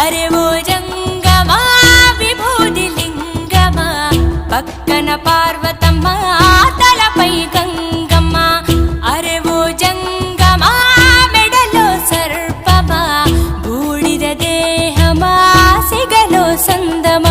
అరే ఓ జంగమా విభూది లింగమా, పక్కన పార్వతమ్మ తలపై గంగమ్మ. అరే ఓ జంగమా మెడలో సర్పమా, బూడిద దేహమా సిగలో సందమా.